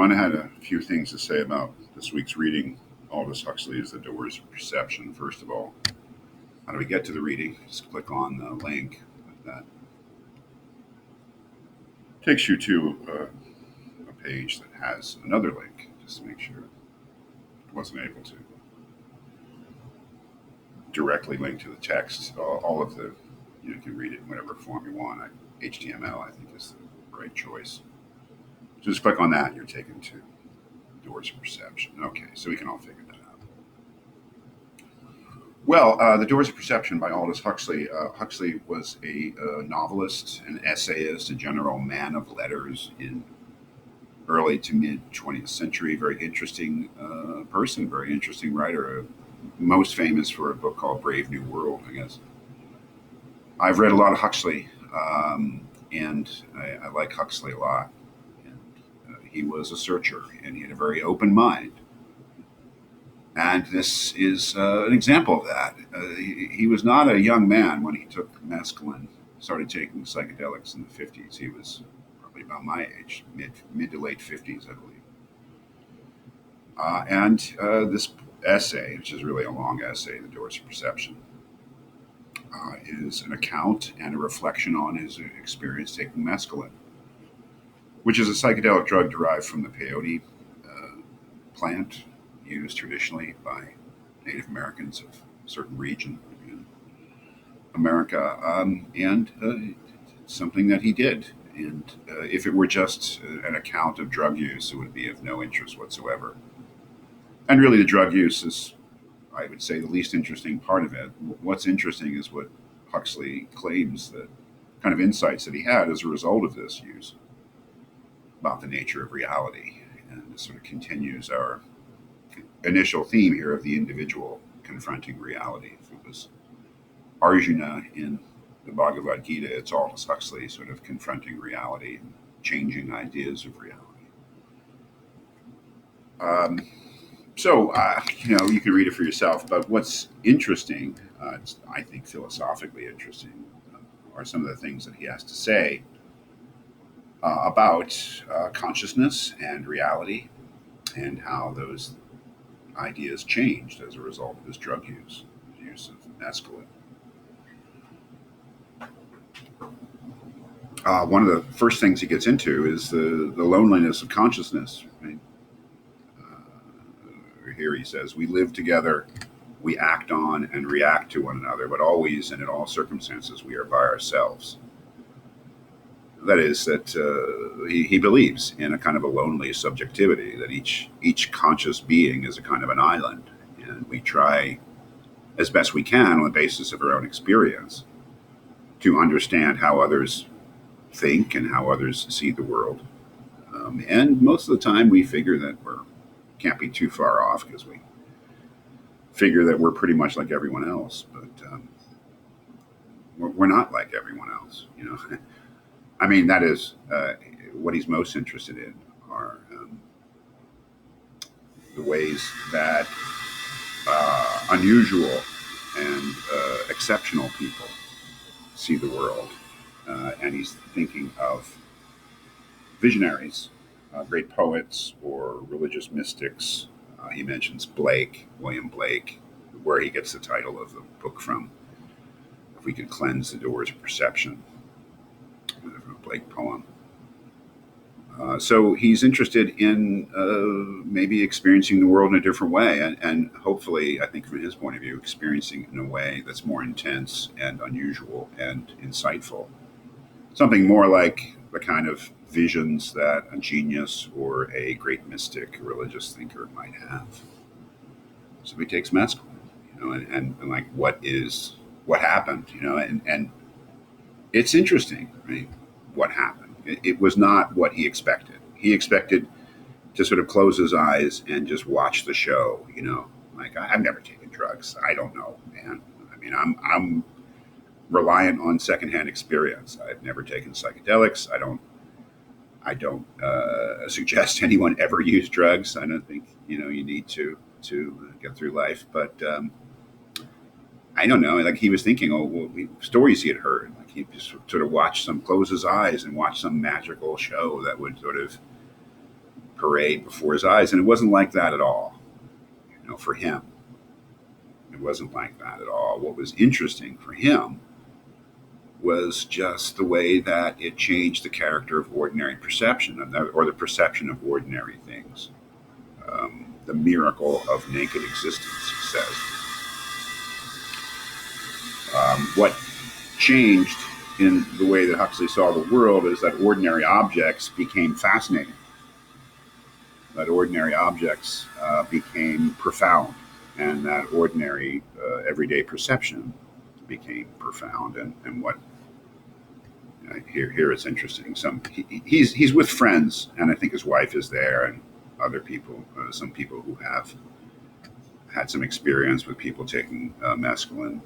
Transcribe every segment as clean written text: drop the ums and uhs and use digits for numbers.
everyone. I had a few things to say about this week's reading. Aldous Huxley's The Doors of Perception. First of all, how do we get to the reading? Just click on the link. That takes you to a page that has another link, just to make sure I wasn't able to directly link to the text. All of the, you can read it in whatever form you want. HTML, I think, is the right choice. So just click on that, and you're taken to Doors of Perception. Okay, so we can all figure that out. Well, The Doors of Perception by Aldous Huxley. Huxley was a novelist, an essayist, a general man of letters in early to mid 20th century. Very interesting person, very interesting writer. Most famous for a book called Brave New World, I guess. I've read a lot of Huxley, and I like Huxley a lot. He was a searcher, and he had a very open mind. And this is an example of that. He was not a young man when he took mescaline, started taking psychedelics in the 50s. He was probably about my age, mid to late 50s, I believe. And this essay, which is really a long essay, The Doors of Perception, is an account and a reflection on his experience taking mescaline, which is a psychedelic drug derived from the peyote plant used traditionally by Native Americans of a certain region in America, and something that he did. And if it were just an account of drug use, it would be of no interest whatsoever. And really, the drug use is, I would say, the least interesting part of it. What's interesting is what Huxley claims, that kind of insights that he had as a result of this use about the nature of reality. And this sort of continues our initial theme here of the individual confronting reality. If it was Arjuna in the Bhagavad Gita, it's Aldous Huxley sort of confronting reality and changing ideas of reality. You can read it for yourself, but what's interesting, I think philosophically interesting, are some of the things that he has to say about consciousness and reality, and how those ideas changed as a result of his drug use, the use of mescaline. One of the first things he gets into is the loneliness of consciousness. Right? Here he says, we live together, we act on and react to one another, but always and in all circumstances we are by ourselves. That is, that he believes in a kind of a lonely subjectivity, that each conscious being is a kind of an island, and we try as best we can on the basis of our own experience to understand how others think and how others see the world. And most of the time we figure that we can't be too far off, because we figure that we're pretty much like everyone else, but we're not like everyone else, I mean, that is what he's most interested in, are the ways that unusual and exceptional people see the world. And he's thinking of visionaries, great poets or religious mystics. He mentions William Blake, where he gets the title of the book from, If We Could Cleanse the Doors of Perception, from a Blake poem. So he's interested in maybe experiencing the world in a different way, and hopefully, I think from his point of view, experiencing it in a way that's more intense and unusual and insightful. Something more like the kind of visions that a genius or a great mystic, a religious thinker might have. So he takes mescaline, and like what happened, and it's interesting, right? What happened? It was not what he expected. He expected to sort of close his eyes and just watch the show, Like, I've never taken drugs. I don't know, man. I mean, I'm reliant on secondhand experience. I've never taken psychedelics. I don't suggest anyone ever use drugs. I don't think you need to get through life. But I don't know. Like, he was thinking, stories he had heard. Like, he just sort of close his eyes and watch some magical show that would sort of parade before his eyes. And it wasn't like that at all. For him, it wasn't like that at all. What was interesting for him was just the way that it changed the character of ordinary perception, or the perception of ordinary things. The miracle of naked existence, he says. What changed in the way that Huxley saw the world is that ordinary objects became fascinating, that ordinary objects became profound, and that ordinary everyday perception became profound. And what here it's interesting. He's with friends, and I think his wife is there, and other people, some people who have had some experience with people taking mescaline.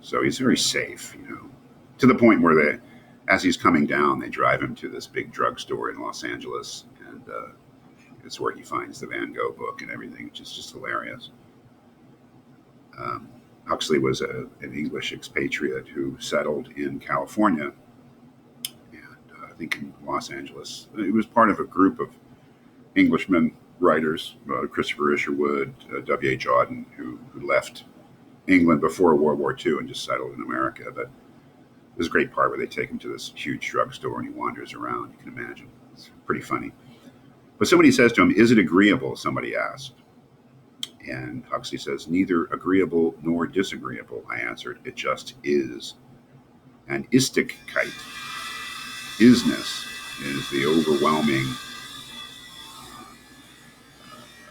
So he's very safe, to the point where as he's coming down, they drive him to this big drugstore in Los Angeles, and it's where he finds the Van Gogh book and everything, which is just hilarious. Huxley was an English expatriate who settled in California, and I think in Los Angeles. He was part of a group of Englishmen writers, Christopher Isherwood, W.H. Auden, who left England before World War II and just settled in America. But there's a great part where they take him to this huge drugstore and he wanders around. You can imagine. It's pretty funny. But somebody says to him, "Is it agreeable?" Somebody asked. And Huxley says, "Neither agreeable nor disagreeable," I answered. "It just is." And Istigkeit, isness, is the overwhelming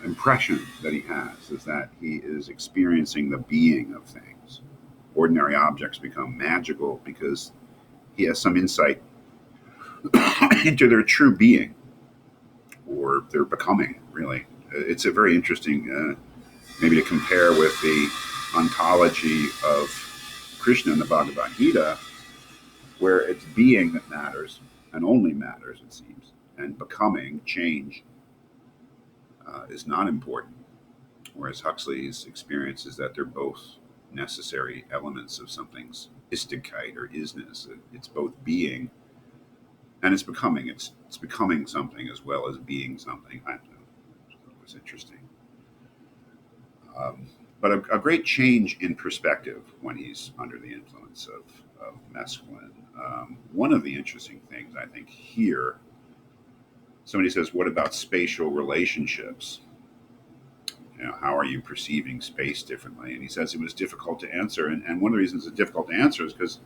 impression that he has, is that he is experiencing the being of things. Ordinary objects become magical because he has some insight into their true being, or their becoming, really. It's a very interesting, maybe to compare with the ontology of Krishna in the Bhagavad Gita, where it's being that matters, and only matters, it seems, and becoming, change, is not important. Whereas Huxley's experience is that they're both necessary elements of something's Istigkeit, or isness. It's both being and it's becoming. It's becoming something as well as being something. I don't know. It was interesting. But a great change in perspective when he's under the influence of mescaline. One of the interesting things, I think, here, somebody says, "What about spatial relationships? How are you perceiving space differently?" And he says it was difficult to answer. And one of the reasons it's difficult to answer is because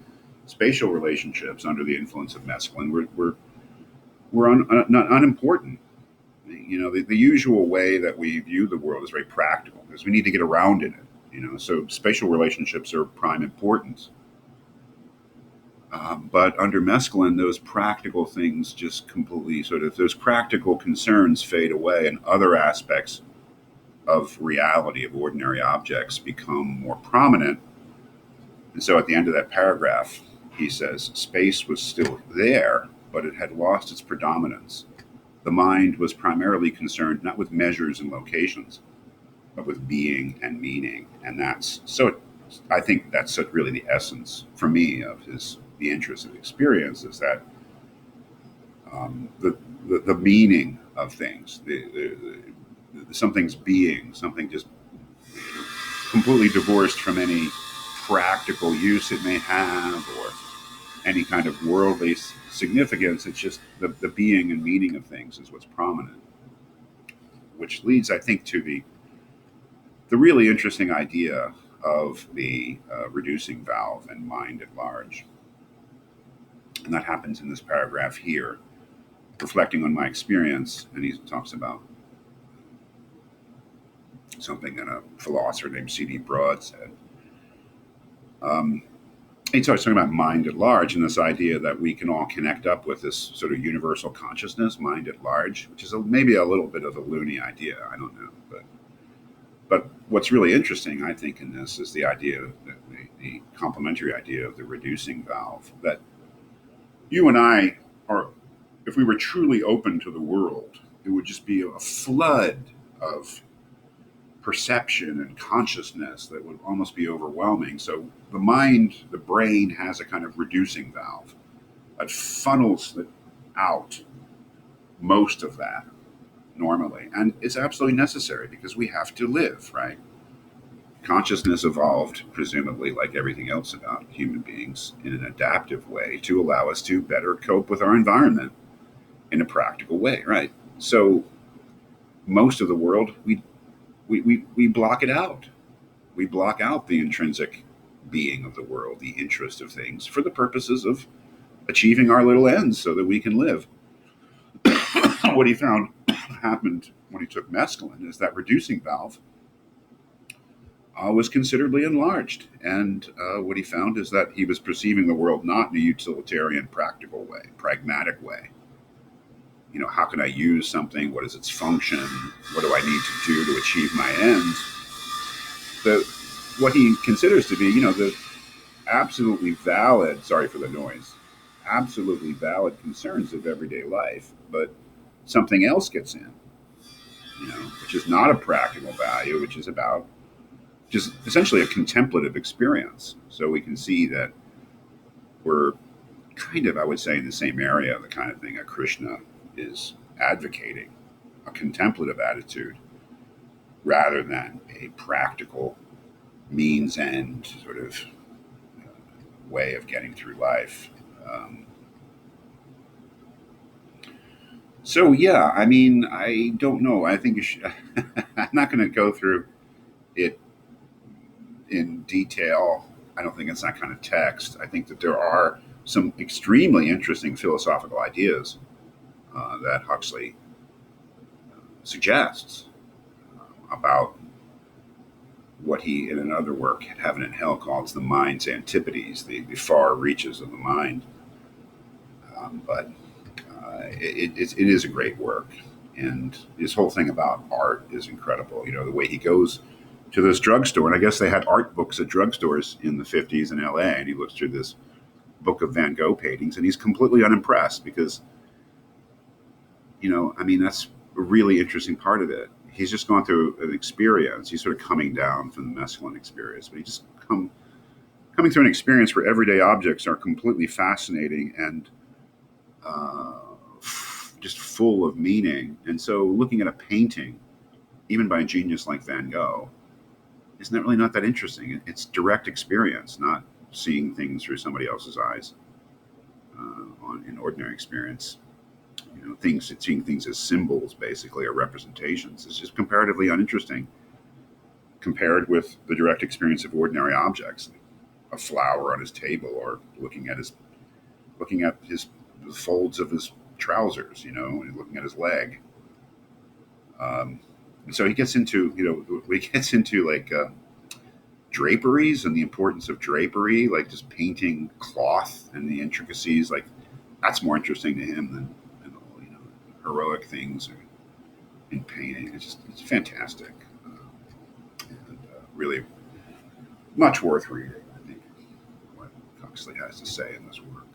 spatial relationships under the influence of mescaline were not unimportant. The usual way that we view the world is very practical because we need to get around in it. So spatial relationships are of prime importance. But under mescaline, those practical things just completely those practical concerns fade away, and other aspects of reality, of ordinary objects, become more prominent. And so at the end of that paragraph, he says, "Space was still there, but it had lost its predominance. The mind was primarily concerned not with measures and locations, but with being and meaning." And I think that's really the essence for me of the interest of experience, is that the meaning of things, something's being, something just completely divorced from any practical use it may have, or any kind of worldly significance. It's just the being and meaning of things is what's prominent, which leads, I think, to the really interesting idea of the reducing valve and mind at large. And that happens in this paragraph here, reflecting on my experience. And he talks about something that a philosopher named C.D. Broad said. He starts talking about mind at large, and this idea that we can all connect up with this sort of universal consciousness, mind at large, which is maybe a little bit of a loony idea. I don't know. But what's really interesting, I think, in this is the idea, the complementary idea of the reducing valve, that you and I are, if we were truly open to the world, it would just be a flood of perception and consciousness that would almost be overwhelming. So the mind, the brain, has a kind of reducing valve that funnels out most of that. normally. And it's absolutely necessary because we have to live, right? Consciousness evolved, presumably, like everything else about human beings, in an adaptive way to allow us to better cope with our environment in a practical way, right? So most of the world, we block it out. We block out the intrinsic being of the world, the interest of things, for the purposes of achieving our little ends so that we can live. What he found happened when he took mescaline is that reducing valve was considerably enlarged. And what he found is that he was perceiving the world not in a utilitarian, practical way, pragmatic way. How can I use something? What is its function? What do I need to do to achieve my ends? What he considers to be, the absolutely valid, sorry for the noise, absolutely valid concerns of everyday life, but something else gets in, which is not a practical value, which is about just essentially a contemplative experience. So we can see that we're kind of, I would say, in the same area, the kind of thing that Krishna is advocating, a contemplative attitude rather than a practical means end sort of way of getting through life. Um, so yeah, I mean, I don't know. I think you should, I'm not going to go through it in detail. I don't think it's that kind of text. I think that there are some extremely interesting philosophical ideas that Huxley suggests about what he, in another work, Heaven and Hell, calls the mind's antipodes, the far reaches of the mind. But it is a great work. And his whole thing about art is incredible. The way he goes to this drugstore, and I guess they had art books at drugstores in the 50s in LA, and he looks through this book of Van Gogh paintings, and he's completely unimpressed because, I mean, that's a really interesting part of it. He's just gone through an experience. He's sort of coming down from the mescaline experience, but he just coming through an experience where everyday objects are completely fascinating and uh, just full of meaning. And so, looking at a painting, even by a genius like Van Gogh, isn't that really not that interesting? It's direct experience, not seeing things through somebody else's eyes in ordinary experience. Seeing things as symbols, basically, or representations, is just comparatively uninteresting compared with the direct experience of ordinary objects, like a flower on his table, or looking at the folds of his trousers, and looking at his leg. And so he gets into, like draperies and the importance of drapery, like just painting cloth and the intricacies. Like that's more interesting to him than heroic things in painting. It's fantastic, and really much worth reading. I think what Huxley has to say in this work.